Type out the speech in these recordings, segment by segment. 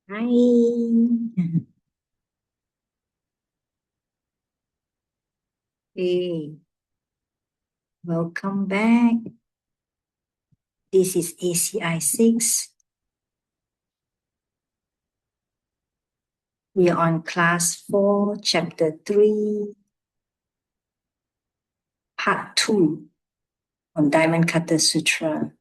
Hi. Hey, welcome back. This is ACI 6. We are on class 4, chapter 3, part 2 on Diamond Cutter Sutra.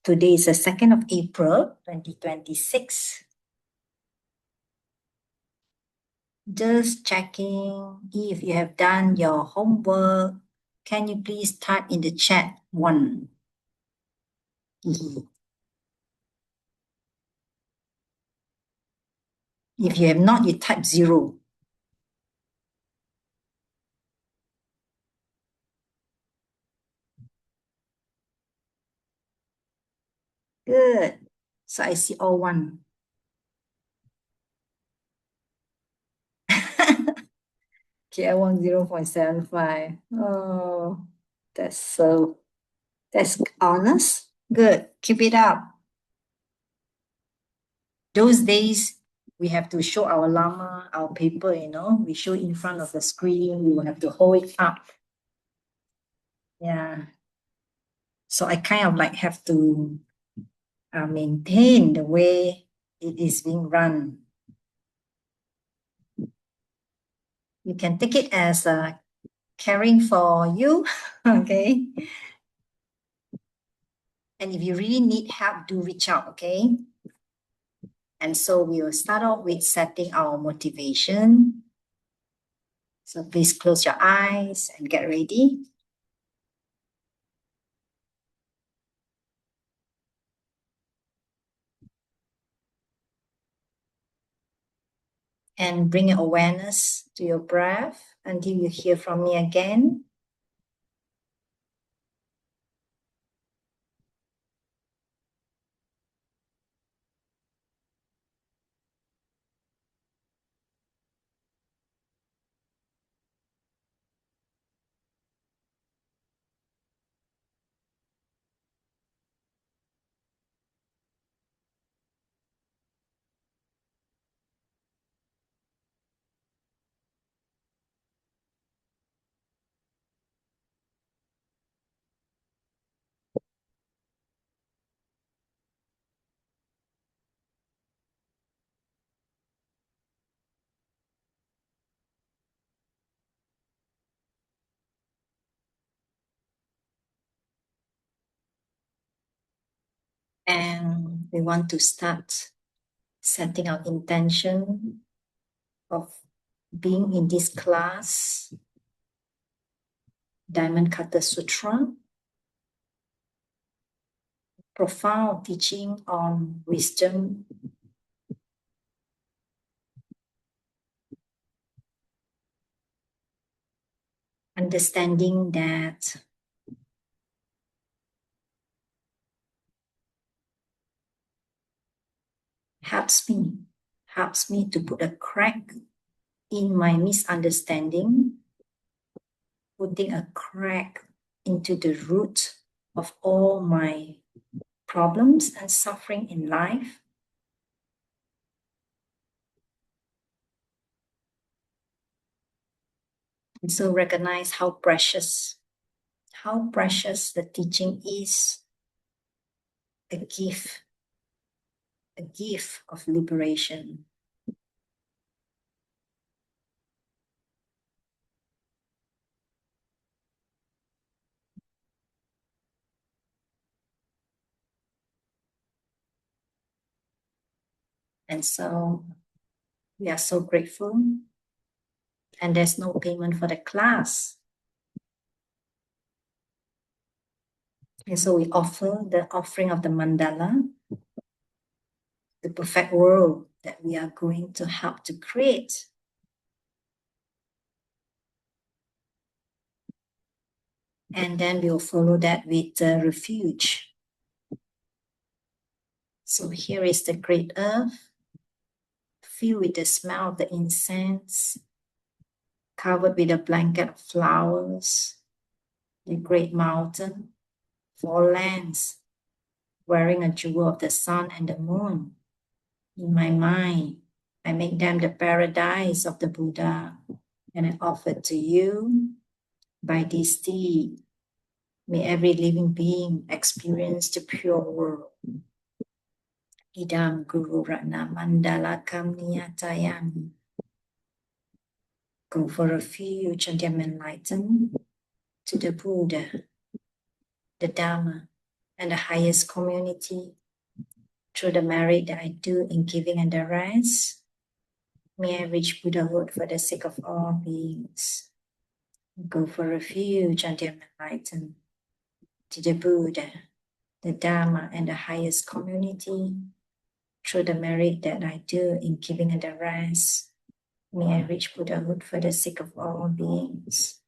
Today is the 2nd of April, 2026. Just checking if you have done your homework. Can you please type in the chat 1? If you have not, you type 0. Good. So I see all 1. Okay, I want 0.75. Oh, that's honest. Good. Keep it up. Those days, we have to show our llama, our paper, we show in front of the screen, we will have to hold it up. Yeah. So I kind of like have to maintain the way it is being run. You can take it as caring for you, okay? And if you really need help, do reach out, okay? And so we will start off with setting our motivation. So please close your eyes and get ready. And bring your awareness to your breath until you hear from me again. And we want to start setting our intention of being in this class, Diamond Cutter Sutra, profound teaching on wisdom, understanding that helps me to put a crack in my misunderstanding, putting a crack into the root of all my problems and suffering in life. And so recognize how precious the teaching is, a gift of liberation. And so we are so grateful. And there's no payment for the class. And so we offer the offering of the mandala, the perfect world that we are going to help to create. And then we'll follow that with the refuge. So here is the great earth, filled with the smell of the incense, covered with a blanket of flowers, the great mountain, four lands, wearing a jewel of the sun and the moon. In my mind, I make them the paradise of the Buddha, and I offer to you by this deed. May every living being experience the pure world. Idam Guru Ratna Mandalakam Niyatayami. Go for refuge and am enlightened to the Buddha, the Dharma, and the highest community through the merit that I do in giving and the rest. May I reach Buddhahood for the sake of all beings. Go for refuge and am enlightened to the Buddha, the Dharma, and the highest community through the merit that I do in giving and the rest. May I reach Buddhahood for the sake of all beings.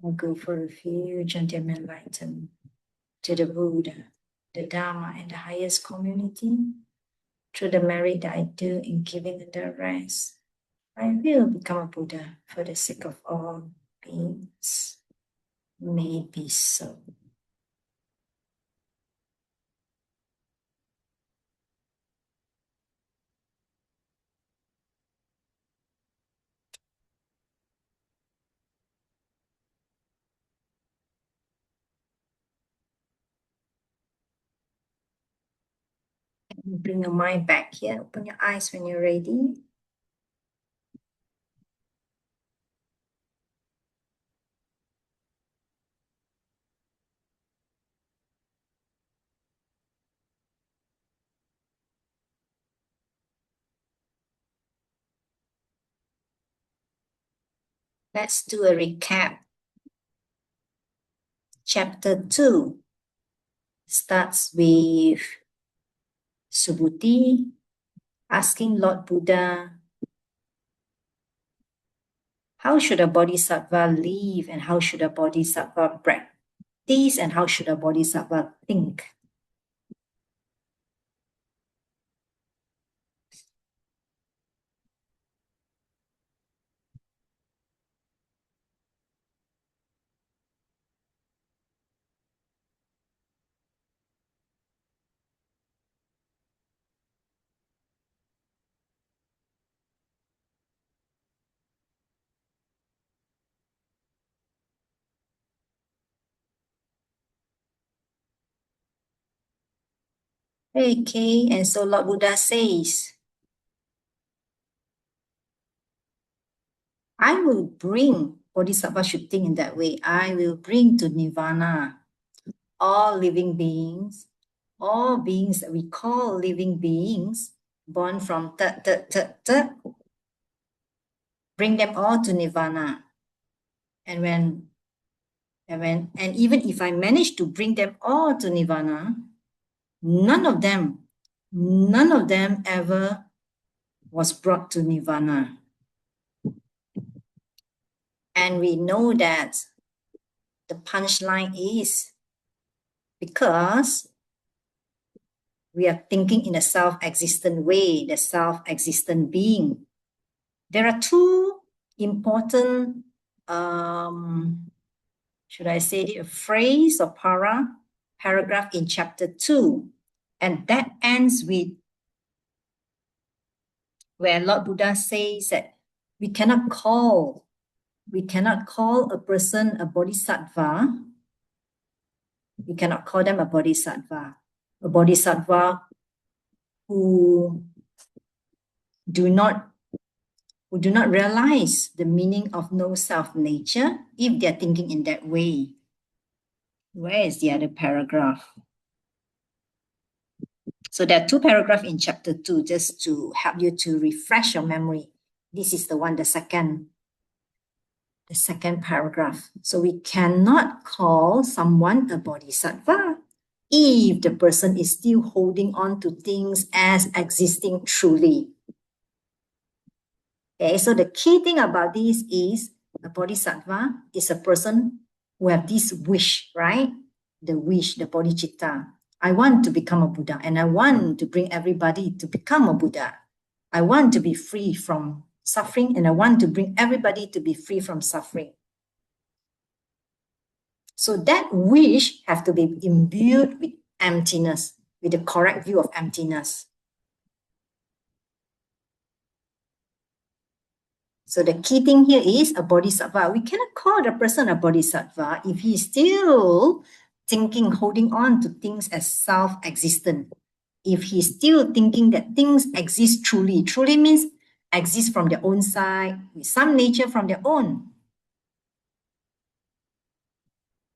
I go for refuge and am enlightened to the Buddha, the Dharma, and the highest community through the merit that I do in giving and the rest. I will become a Buddha for the sake of all beings. May it be so. Bring your mind back here. Open your eyes when you're ready. Let's do a recap. Chapter 2 starts with Subhuti asking Lord Buddha, how should a bodhisattva live and how should a bodhisattva practice and how should a bodhisattva think? Okay, and so Lord Buddha says, I will bring, bodhisattva should think in that way, I will bring to nirvana all living beings, all beings that we call living beings, born from bring them all to nirvana. And even if I manage to bring them all to nirvana, none of them ever was brought to nirvana. And we know that the punchline is because we are thinking in a self-existent way, the self-existent being. There are two important, should I say it, a phrase or paragraph in chapter 2, and that ends with where Lord Buddha says that we cannot call a person a bodhisattva. We cannot call them a bodhisattva who do not realize the meaning of no self nature if they're thinking in that way. Where is the other paragraph? So there are two paragraphs in chapter 2 just to help you to refresh your memory. This is the one, the second paragraph. So we cannot call someone a bodhisattva if the person is still holding on to things as existing truly. Okay, so the key thing about this is a bodhisattva is a person who have this wish, right? The wish, the bodhicitta. I want to become a Buddha and I want to bring everybody to become a Buddha. I want to be free from suffering and I want to bring everybody to be free from suffering. So that wish have to be imbued with emptiness, with the correct view of emptiness. So the key thing here is a bodhisattva. We cannot call the person a bodhisattva if he is still thinking, holding on to things as self-existent. If he's still thinking that things exist truly, truly means exist from their own side, with some nature from their own.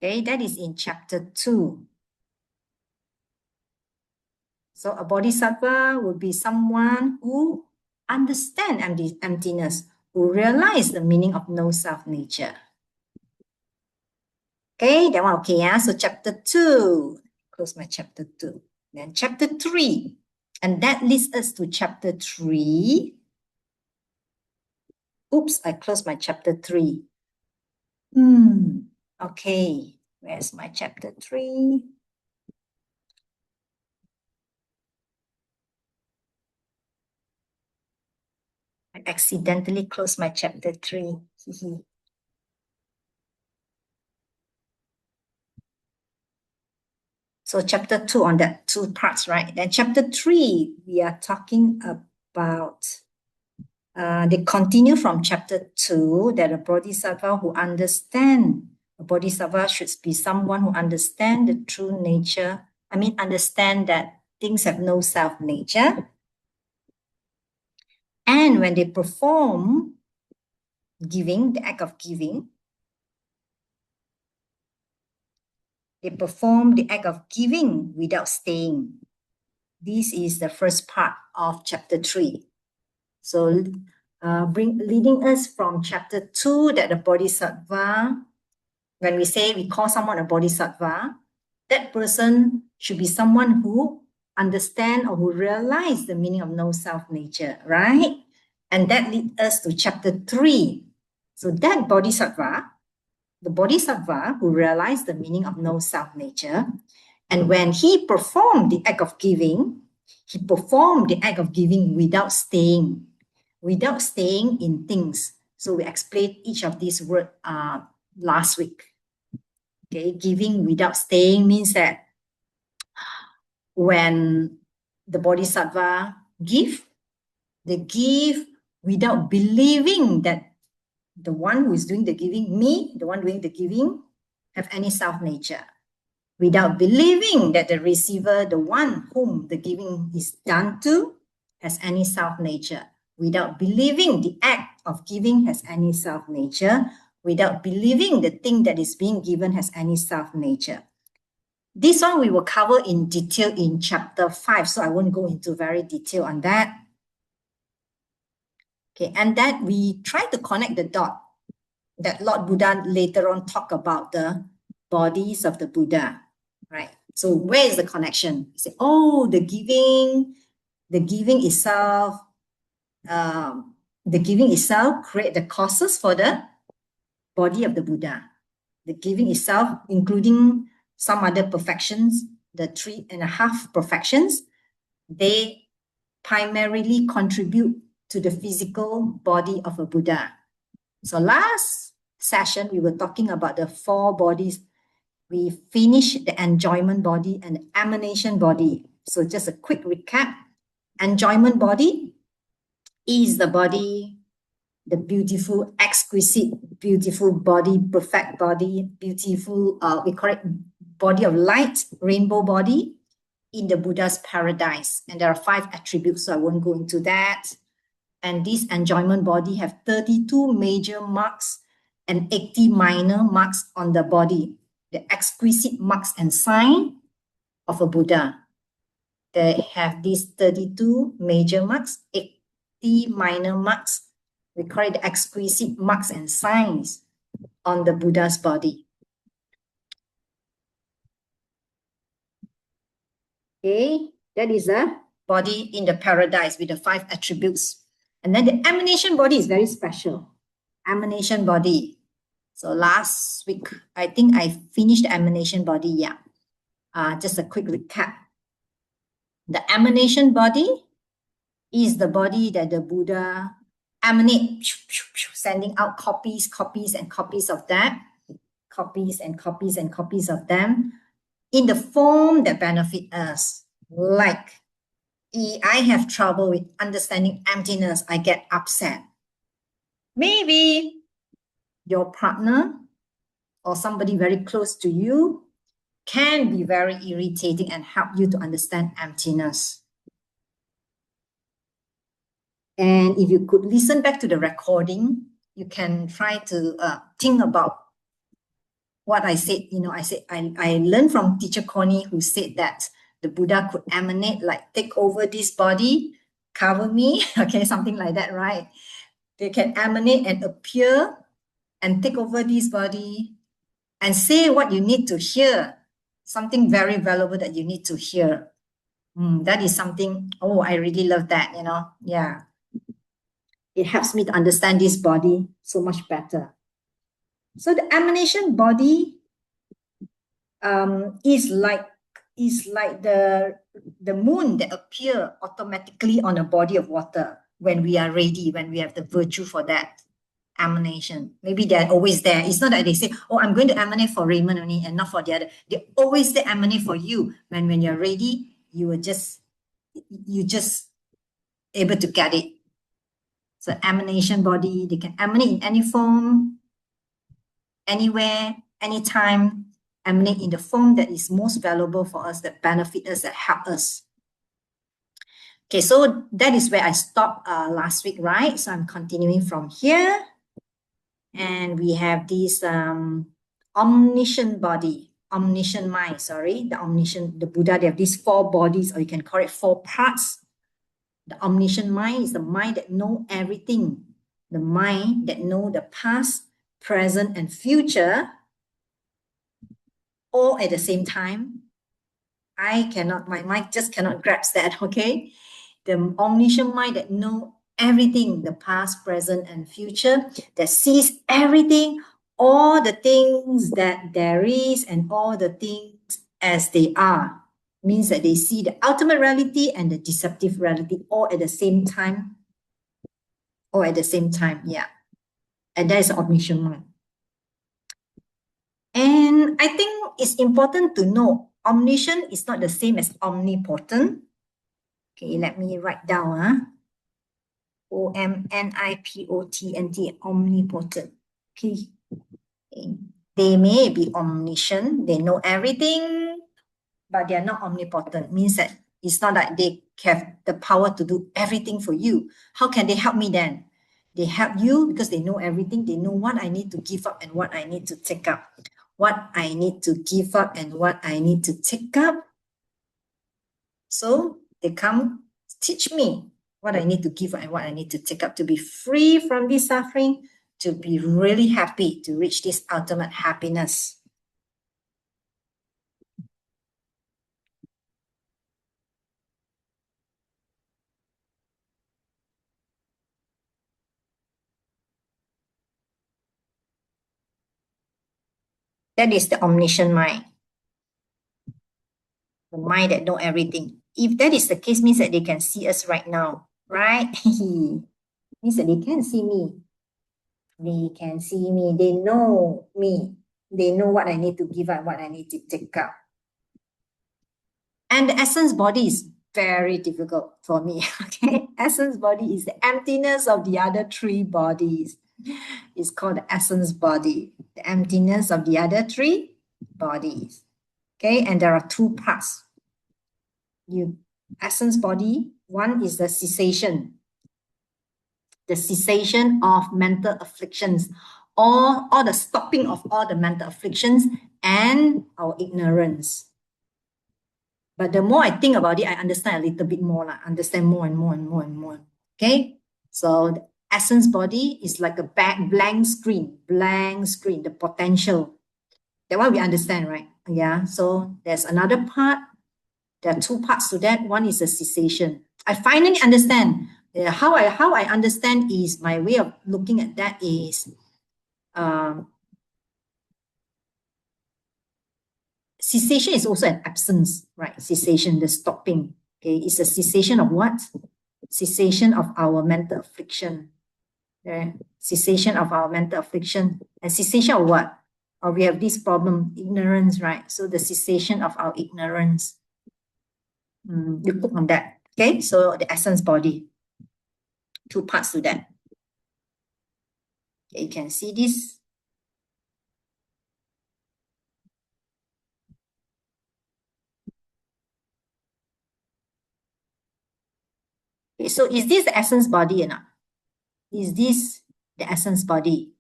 Okay, that is in chapter 2. So a bodhisattva would be someone who understands emptiness, who realize the meaning of no self-nature. Okay, that one okay, yeah. So chapter 2, close my chapter 2. Then chapter 3, and that leads us to chapter 3. Oops, I closed my chapter 3. Okay, where's my chapter 3? I accidentally closed my chapter 3. So chapter 2 on that 2 parts, right? Then chapter 3, we are talking about, they continue from chapter 2, that a bodhisattva who understand, a bodhisattva should be someone who understand the true nature, understand that things have no self-nature. And when they perform giving, the act of giving, they perform the act of giving without staying. This is the first part of chapter 3. So leading us from chapter 2 that the bodhisattva, when we say we call someone a bodhisattva, that person should be someone who understand or who realize the meaning of no self-nature, right? And that leads us to chapter 3. So that bodhisattva, the bodhisattva who realized the meaning of no self-nature, and when he performed the act of giving, he performed the act of giving without staying in things. So we explained each of these words last week. Okay, giving without staying means that when the bodhisattva they give without believing that the one who is doing the giving, me, the one doing the giving, have any self-nature. Without believing that the receiver, the one whom the giving is done to, has any self-nature. Without believing the act of giving has any self-nature. Without believing the thing that is being given has any self-nature. This one we will cover in detail in chapter 5, so I won't go into very detail on that. Okay, and that we try to connect the dot that Lord Buddha later on talk about the bodies of the Buddha, right? So where is the connection? You say, oh, the giving itself, create the causes for the body of the Buddha. The giving itself, including some other perfections, the 3.5 perfections, they primarily contribute to the physical body of a Buddha. So last session, we were talking about the 4 bodies. We finished the enjoyment body and the emanation body. So just a quick recap. Enjoyment body is the body, the beautiful, exquisite, beautiful body, perfect body, beautiful, we call it body of light, rainbow body in the Buddha's paradise. And there are 5 attributes, so I won't go into that. And this enjoyment body have 32 major marks and 80 minor marks on the body, the exquisite marks and sign of a Buddha. They have these 32 major marks, 80 minor marks. We call it the exquisite marks and signs on the Buddha's body. Okay, that is a body in the paradise with the 5 attributes. And then the emanation body is very special. Emanation body. So last week, I think I finished the emanation body. Yeah. Just a quick recap. The emanation body is the body that the Buddha emanate, sending out copies and copies of that. copies and copies and copies of them in the form that benefit us. Like, I have trouble with understanding emptiness, I get upset. Maybe your partner or somebody very close to you can be very irritating and help you to understand emptiness. And if you could listen back to the recording, you can try to think about what I said. I learned from teacher Connie, who said that the Buddha could emanate, like take over this body, cover me, okay, something like that, right? They can emanate and appear and take over this body and say what you need to hear, something very valuable that you need to hear. That is something, I really love that, yeah. It helps me to understand this body so much better. So the emanation body is like the moon that appear automatically on a body of water when we are ready, when we have the virtue for that emanation. Maybe they're always there. It's not that they say, I'm going to emanate for Raymond only and not for the other. They always they emanate for you. When you're ready, you just able to get it. So emanation body, they can emanate in any form, anywhere, anytime, emanate in the form that is most valuable for us, that benefit us, that help us. Okay, so that is where I stopped last week, right? So I'm continuing from here. And we have this omniscient body, omniscient mind, the Buddha, they have these 4 bodies, or you can call it 4 parts. The omniscient mind is the mind that know everything, the mind that know the past, present, and future, all at the same time. My mind just cannot grasp that, okay? The omniscient mind that know everything, the past, present, and future, that sees everything, all the things that there is and all the things as they are. Means that they see the ultimate reality and the deceptive reality all at the same time. Yeah. And that is omniscient mind. And I think it's important to know omniscient is not the same as omnipotent. Okay, let me write down. omnipotnt, omnipotent. Okay. They may be omniscient, they know everything, but they are not omnipotent. Means that it's not that they have the power to do everything for you. How can they help me then? They help you because they know everything. They know what I need to give up and what I need to take up. What I need to give up and what I need to take up. So they come teach me what I need to give up and what I need to take up to be free from this suffering, to be really happy, to reach this ultimate happiness. That is the omniscient mind. The mind that know everything. If that is the case, means that they can see us right now, right? Means that they can see me. They can see me. They know me. They know what I need to give up, what I need to take up. And the essence body is very difficult for me, okay? Essence body is the emptiness of the other 3 bodies. It's called the essence body, the emptiness of the other 3 bodies. Okay, and there are 2 parts. Essence body, one is the cessation of mental afflictions, or the stopping of all the mental afflictions and our ignorance. But the more I think about it, I understand a little bit more, understand more and more and more and more. Okay, so the essence body is like a blank screen, the potential. That one we understand, right? Yeah, so there's another part. There are 2 parts to that. One is a cessation. I finally understand. How I understand is, my way of looking at that is, cessation is also an absence, right? Cessation, the stopping. Okay, it's a cessation of what? Cessation of our mental affliction. Okay? Cessation of our mental affliction. And cessation of what? or we have this problem, ignorance, right? So the cessation of our ignorance. You click on that. Okay, so the essence body. Two parts to that. Okay, you can see this. Okay, so is this the essence body or not? Is this the essence body?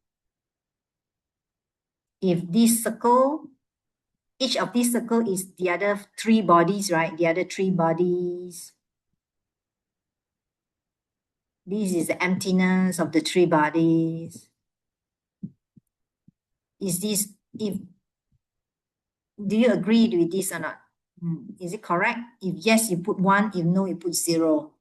If this circle, each of these circle is the other three bodies, right? The other three bodies. This is the emptiness of the three bodies. Is this, if, do you agree with this or not? Is it correct? If yes, you put 1. If no, you put 0.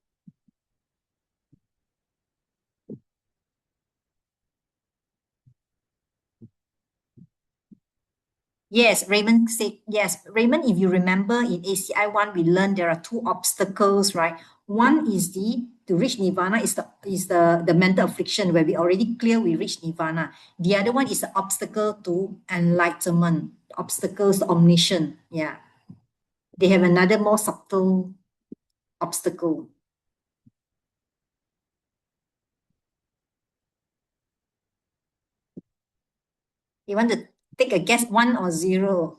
Yes, Raymond said yes. Raymond, if you remember in ACI 1, we learned there are two obstacles, right? One is to reach nirvana is the mental affliction where we already clear we reach nirvana. The other one is the obstacle to enlightenment, obstacles to omniscience. Yeah. They have another more subtle obstacle. You want to take a guess, 1 or 0?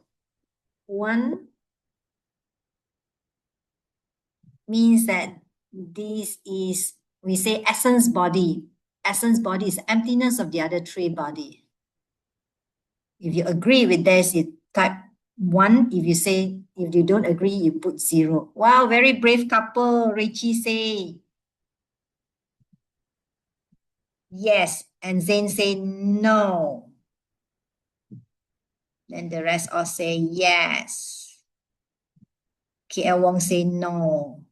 1 means that this is, we say essence body. Essence body is emptiness of the other three body. If you agree with this, you type 1. If you don't agree, you put 0. Wow, very brave couple. Rache say yes, and Zain say no. Then the rest all say yes. KL Wong say no.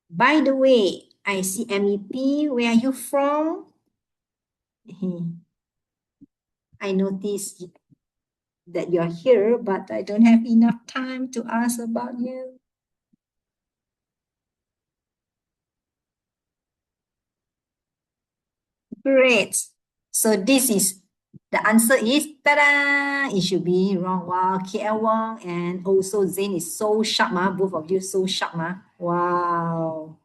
By the way, I see MEP. Where are you from? I noticed that you're here, but I don't have enough time to ask about you. Great. So this is, the answer is, ta-da! It should be wrong. Wow, KL Wong and also Zain is so sharp, both of you so sharp. Wow.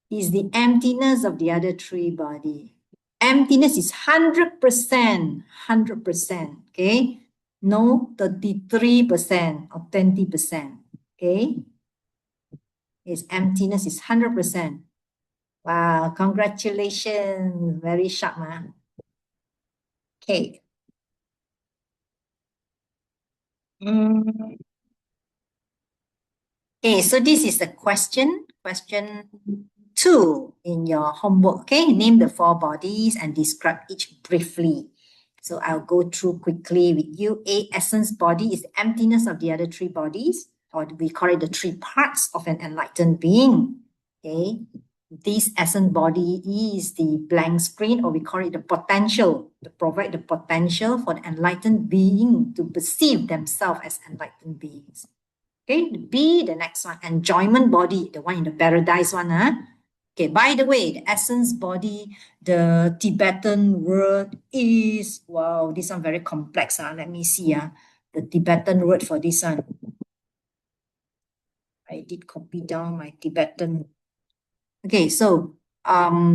Is the emptiness of the other three body. Emptiness is 100%, 100%, okay? No 33% or 20%, okay? Its emptiness is 100%. Wow, congratulations. Very sharp, Okay. Okay, so this is the question 2 in your homework. Okay, name the 4 bodies and describe each briefly. So I'll go through quickly with you. A, essence body is the emptiness of the other 3 bodies, or we call it the 3 parts of an enlightened being. Okay, this essence body is the blank screen, or we call it the potential, to provide the potential for the enlightened being to perceive themselves as enlightened beings. Okay, B, the next one, enjoyment body, the one in the paradise one. Okay, by the way, the essence body, the Tibetan word is, wow, this one very complex. Let me see. The Tibetan word for this one. I did copy down my Tibetan. Okay, so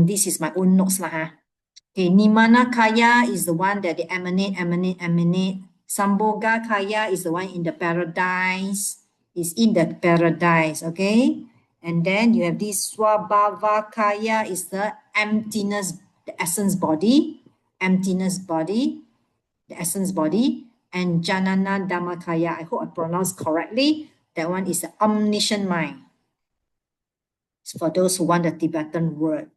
this is my own notes. Okay, Nimana Kaya is the one that they emanate. Sambhoga Kaya is the one in the paradise. Is in the paradise, okay? And then you have this Swabhava Kaya is the emptiness, the essence body, emptiness body, the essence body. And Janana Dhammakaya, I hope I pronounced correctly. That one is the omniscient mind. It's for those who want the Tibetan word.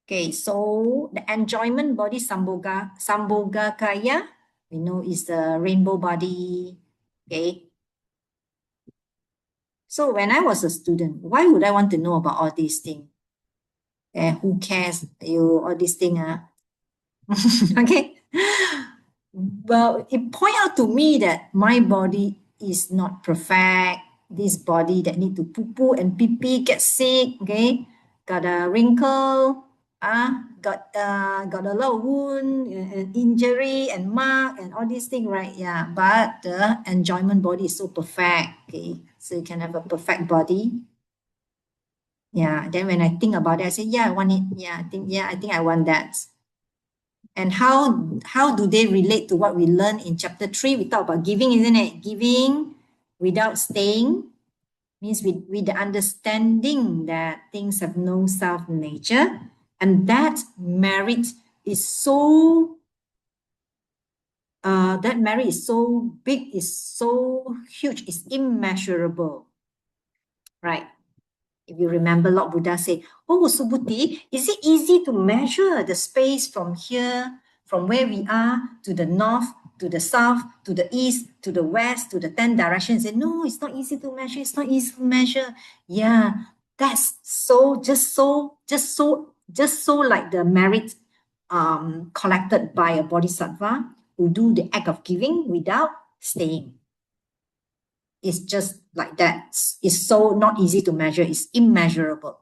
Okay, so the enjoyment body, Sambhoga Kaya, we know is the rainbow body. Okay. So when I was a student, why would I want to know about all these things? Who cares? All these things. Okay. Well, it point out to me that my body is not perfect. This body that need to poo-poo and pee-pee, get sick, okay? Got a wrinkle, got a lot of wound and injury and mark and all these things, right? Yeah, but the enjoyment body is so perfect, okay? So you can have a perfect body. Yeah, then when I think about it, I say, yeah, I want it. Yeah, I think I want that. And how do they relate to what we learned in chapter 3? We talk about giving, isn't it? Giving without staying means with the understanding that things have no self nature, and that merit is so big, is so huge, is immeasurable, right? If you remember, Lord Buddha said, oh, Subhuti, is it easy to measure the space from here, from where we are, to the north, to the south, to the east, to the west, to the 10 directions? And no, it's not easy to measure. It's not easy to measure. Yeah, that's just so like the merit collected by a bodhisattva who do the act of giving without staying. It's just like that. It's so not easy to measure. It's immeasurable.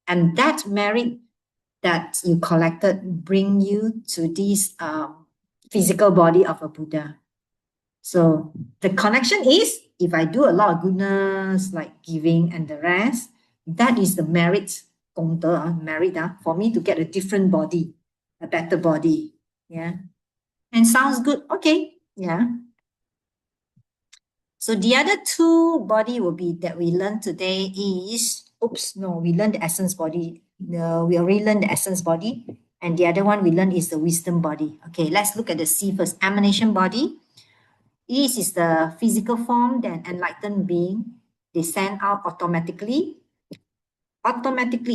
And that merit that you collected bring you to this physical body of a Buddha. So the connection is, if I do a lot of goodness, like giving and the rest, that is the merit, merit for me to get a different body, a better body. Yeah. And sounds good. Okay. Yeah. So the other two body will be that we learned today is, we learned the essence body. We already learned the essence body. And the other one we learned is the wisdom body. Okay, let's look at the C first, emanation body. This is the physical form that enlightened being, they send out automatically,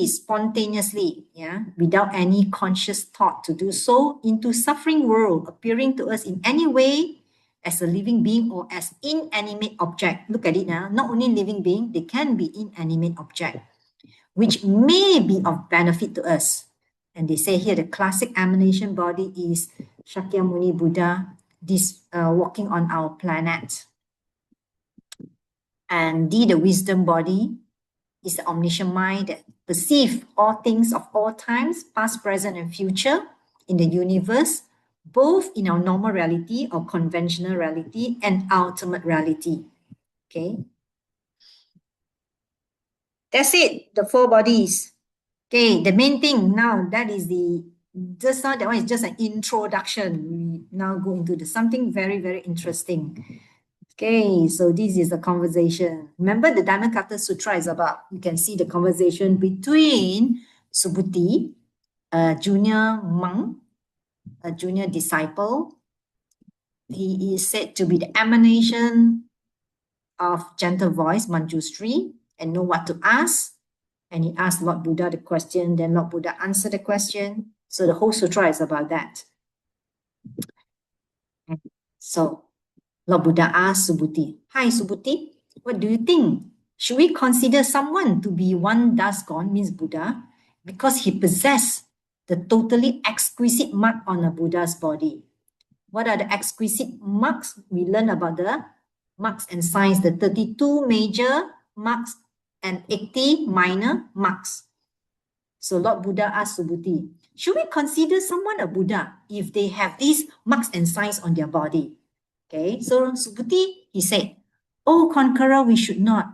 spontaneously, yeah, without any conscious thought to do so, into suffering world, appearing to us in any way as a living being or as inanimate object. Look at it now. Not only living being, they can be inanimate object, which may be of benefit to us. And they say here the classic emanation body is Shakyamuni Buddha, this walking on our planet. And the wisdom body is the omniscient mind that perceives all things of all times, past, present, and future in the universe, both in our normal reality or conventional reality and ultimate reality. Okay. That's it, the four bodies. Okay, the main thing now, that is just now, that one is just an introduction. We now go into something very, very interesting. Okay, so this is the conversation. Remember, the Dhammakarta Sutra is about, you can see the conversation between Subhuti, a junior monk, a junior disciple. He is said to be the emanation of gentle voice, Manjushri, and know what to ask. And he asked Lord Buddha the question, then Lord Buddha answered the question. So the whole sutra is about that. So Lord Buddha asked Subhuti, hi Subhuti, what do you think? Should we consider someone to be one thus gone, means Buddha, because he possessed the totally exquisite mark on a Buddha's body? What are the exquisite marks? We learn about the marks and signs, the 32 major marks and 80 minor marks. So Lord Buddha asked Subhuti, should we consider someone a Buddha if they have these marks and signs on their body? Okay, so Subhuti, he said, oh conqueror, we should not.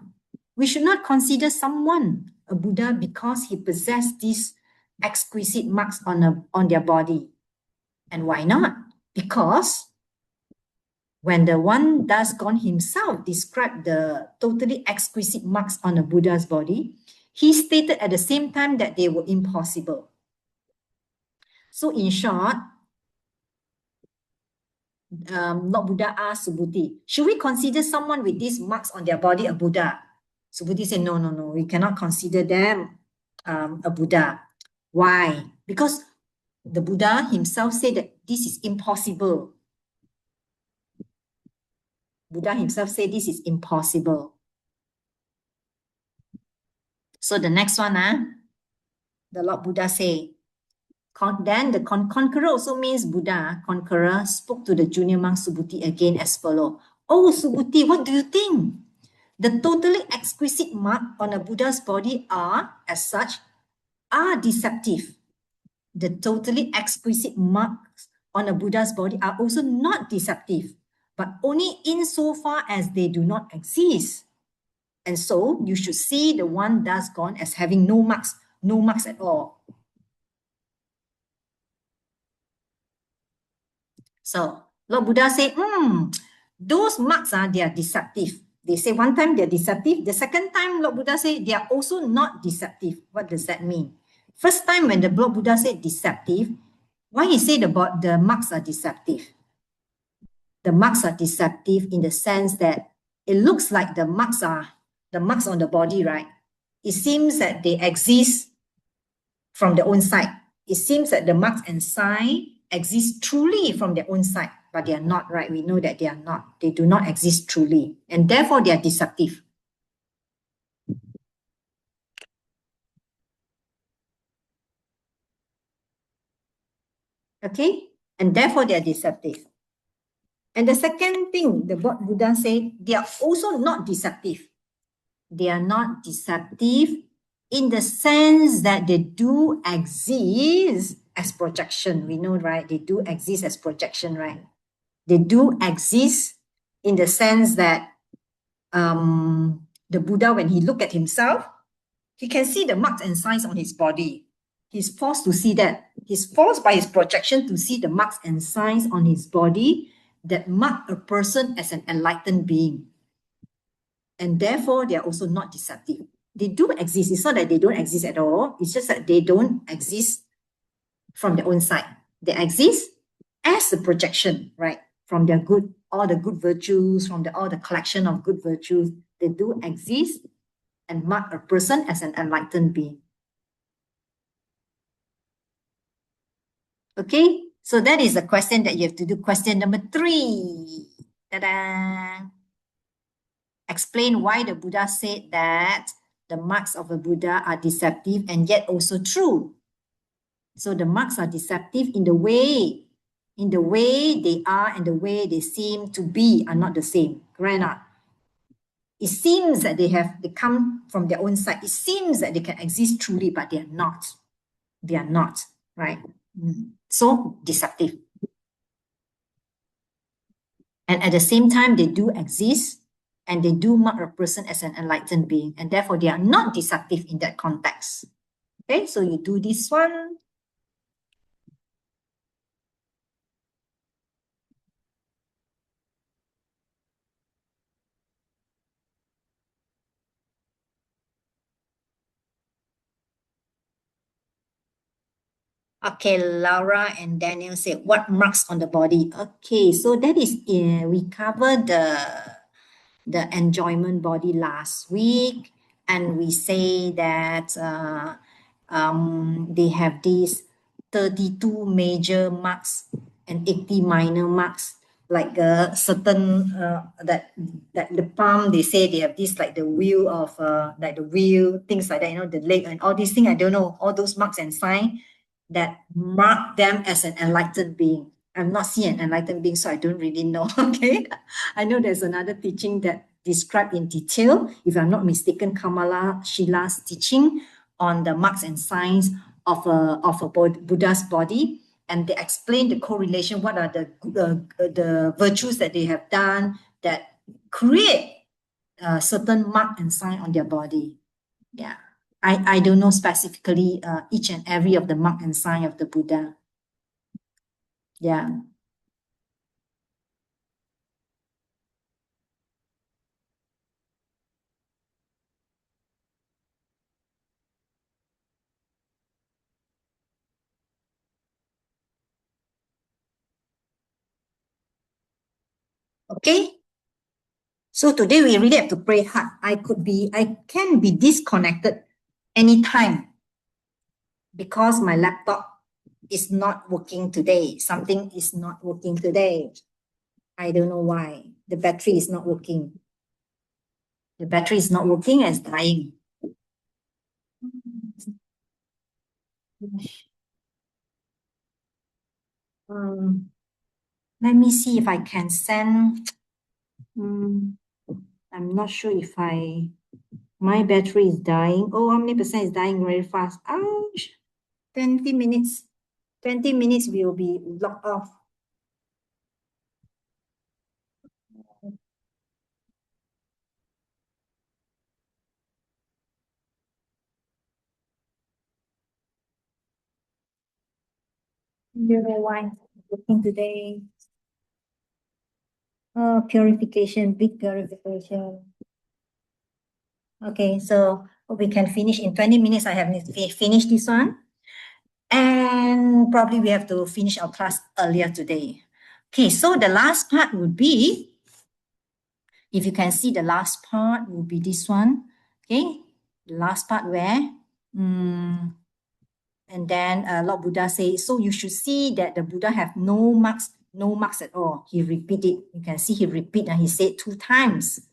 We should not consider someone a Buddha because he possessed these exquisite marks on their body. And why not? Because when the one thus gone himself described the totally exquisite marks on a Buddha's body, he stated at the same time that they were impossible. So in short, Lord Buddha asked Subhuti, should we consider someone with these marks on their body a Buddha? Subhuti said, no, we cannot consider them a Buddha. Why? Because the Buddha himself said that this is impossible. Buddha himself said this is impossible. So the next one, the Lord Buddha say, then the conqueror also means Buddha, conqueror, spoke to the junior monk Subhuti again as follow. Oh, Subhuti, what do you think? The totally exquisite mark on a Buddha's body are, as such, are deceptive. The totally exquisite marks on a Buddha's body are also not deceptive, but only insofar as they do not exist. And so you should see the one thus gone as having no marks at all. So Lord Buddha said, those marks they are deceptive. They say one time they're deceptive. The second time, Lord Buddha said they are also not deceptive. What does that mean? First time when the Lord Buddha said deceptive, why he said about the marks are deceptive? The marks are deceptive in the sense that it looks like the marks on the body, right? It seems that they exist from their own side. It seems that the marks and sign exist truly from their own side, but they are not, right? We know that they are not. They do not exist truly, and therefore they are deceptive. Okay? And therefore they are deceptive. And the second thing, the Buddha said, they are also not deceptive. They are not deceptive in the sense that they do exist as projection. We know, right? They do exist as projection, right? They do exist in the sense that the Buddha, when he looked at himself, he can see the marks and signs on his body. He's forced to see that. He's forced by his projection to see the marks and signs on his body that mark a person as an enlightened being. And therefore, they are also not deceptive. They do exist. It's not that they don't exist at all. It's just that they don't exist from their own side. They exist as a projection, right? From their all the good virtues, from all the collection of good virtues. They do exist and mark a person as an enlightened being. Okay, so that is the question that you have to do. Question number 3. Ta-da! Explain why the Buddha said that the marks of a Buddha are deceptive and yet also true. So the marks are deceptive in the way they are and the way they seem to be are not the same. Correct or not? It seems that they come from their own side. It seems that they can exist truly, but they are not. They are not, right? So deceptive. And at the same time, they do exist and they do mark a person as an enlightened being, and therefore they are not deceptive in that context. Okay, so you do this one. Okay, Laura and Daniel said, what marks on the body? Okay, so that is, we covered the enjoyment body last week, and we say that they have these 32 major marks and 80 minor marks, like a certain that the palm, they say they have this like the wheel of like the wheel, things like that, the leg and all these things. I don't know, all those marks and signs that mark them as an enlightened being. I'm not seeing an enlightened being, so I don't really know. Okay, I know there's another teaching that described in detail, if I'm not mistaken, Kamala Shila's teaching on the marks and signs of a Buddha's body, and they explain the correlation. What are the virtues that they have done that create a certain mark and sign on their body? Yeah. I don't know specifically each and every of the mark and sign of the Buddha. Yeah. Okay. So today we really have to pray hard. I can be disconnected anytime because my laptop is not working today. Something is not working today. I don't know why. The battery is not working. The battery is not working and it's dying. Let me see if I can send I'm not sure if my battery is dying. Oh, how many percent is dying very fast? Ouch. 20 minutes. 20 minutes will be locked off. You know why? Looking today. Oh, purification, big purification. Okay, so we can finish in 20 minutes. I have finished this one. And probably we have to finish our class earlier today. Okay, so the last part would be, if you can see the last part will be this one. Okay, the last part where, and then Lord Buddha says, so you should see that the Buddha have no marks at all. He repeat it. You can see he repeat and he said 2 times.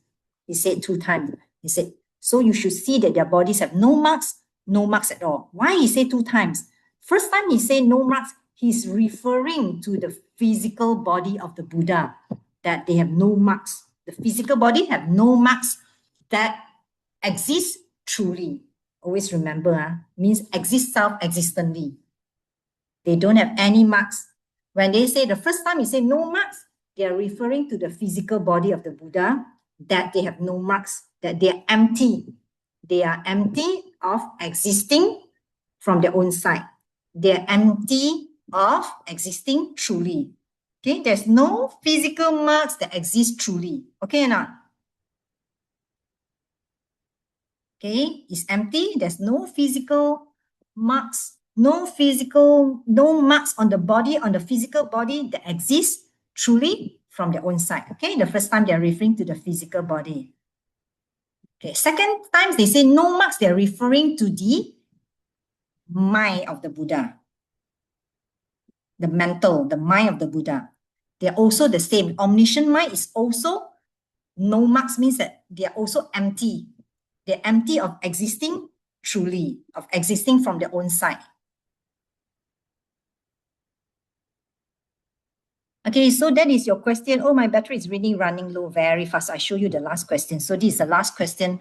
He said 2 times. He said, so you should see that their bodies have no marks at all. Why he said 2 times? First time he said no marks, he's referring to the physical body of the Buddha, that they have no marks. The physical body have no marks that exist truly. Always remember, means exist self-existently. They don't have any marks. When they say the first time you say no marks, they are referring to the physical body of the Buddha, that they have no marks, that they are empty. They are empty of existing from their own side. They are empty of existing truly. Okay, there's no physical marks that exist truly. Okay or not? Okay, it's empty. There's no physical marks, no marks on the body, on the physical body that exists truly from their own side. Okay, the first time they're referring to the physical body. Okay, second time they say no marks, they're referring to the mind of the Buddha, the mental, the mind of the Buddha. They're also the same. Omniscient mind is also no marks, means that they're also empty. They're empty of existing truly, of existing from their own side. Okay, so that is your question. Oh, my battery is really running low very fast. I show you the last question. So this is the last question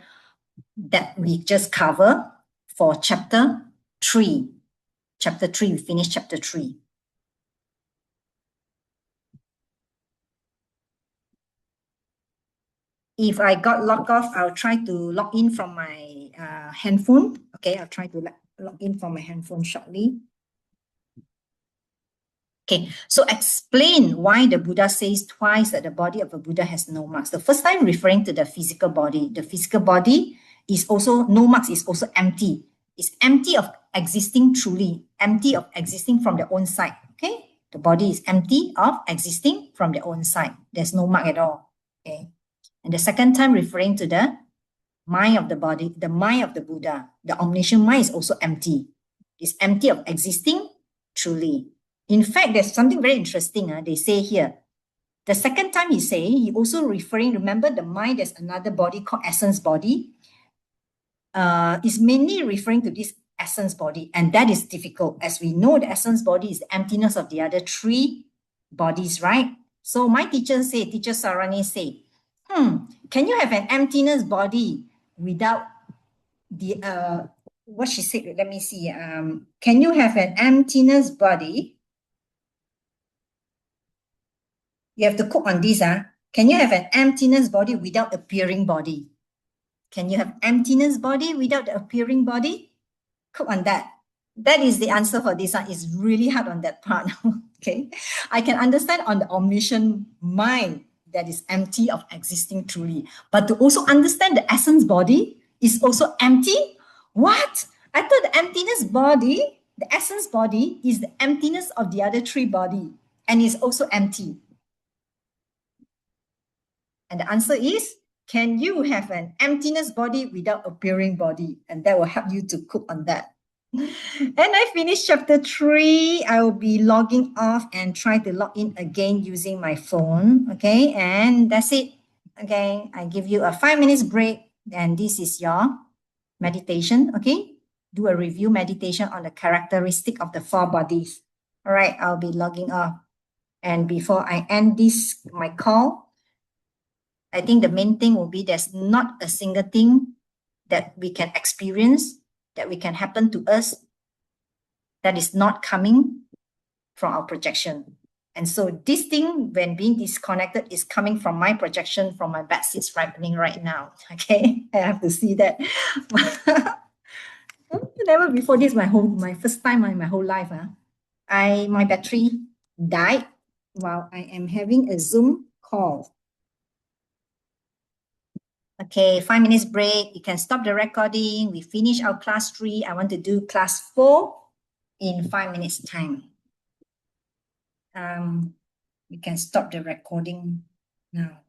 that we just cover for chapter 3. Chapter 3, we finished chapter 3. If I got logged off, I'll try to log in from my handphone. Okay, I'll try to log in from my handphone shortly. Okay, so explain why the Buddha says twice that the body of a Buddha has no marks. The first time referring to the physical body. The physical body is also, no marks is also empty. It's empty of existing truly, empty of existing from their own side. Okay, the body is empty of existing from their own side. There's no mark at all. Okay, and the second time referring to the mind of the body, the mind of the Buddha, the omniscient mind is also empty. It's empty of existing truly. In fact, there's something very interesting. They say here, the second time he also referring, remember the mind, there's another body called essence body. Is mainly referring to this essence body, and that is difficult. As we know, the essence body is the emptiness of the other 3 bodies, right? So my teacher Sarani say, can you have an emptiness body without the, what she said, let me see. Can you have an emptiness body? You have to cook on this. Can you have an emptiness body without appearing body? Can you have emptiness body without the appearing body? Cook on that. That is the answer for this one. It's really hard on that part. Okay. I can understand on the omniscient mind that is empty of existing truly. But to also understand the essence body is also empty. What? I thought the emptiness body, the essence body, is the emptiness of the other 3 body and is also empty. And the answer is, can you have an emptiness body without appearing body? And that will help you to cook on that. And I finished chapter 3. I will be logging off and try to log in again using my phone. Okay, and that's it. Okay, I give you a 5 minutes break, and this is your meditation. Okay, do a review meditation on the characteristic of the 4 bodies. All right, I'll be logging off. And before I end this, my call, I think the main thing will be there's not a single thing that we can experience, that we can happen to us, that is not coming from our projection. And so this thing, when being disconnected, is coming from my projection, from my bad seeds ripening right now. Okay, I have to see that. Never before this, my first time in my whole life. My battery died while I am having a Zoom call. Okay, 5 minutes break. You can stop the recording. We finish our class 3. I want to do class 4 in 5 minutes time. You can stop the recording now.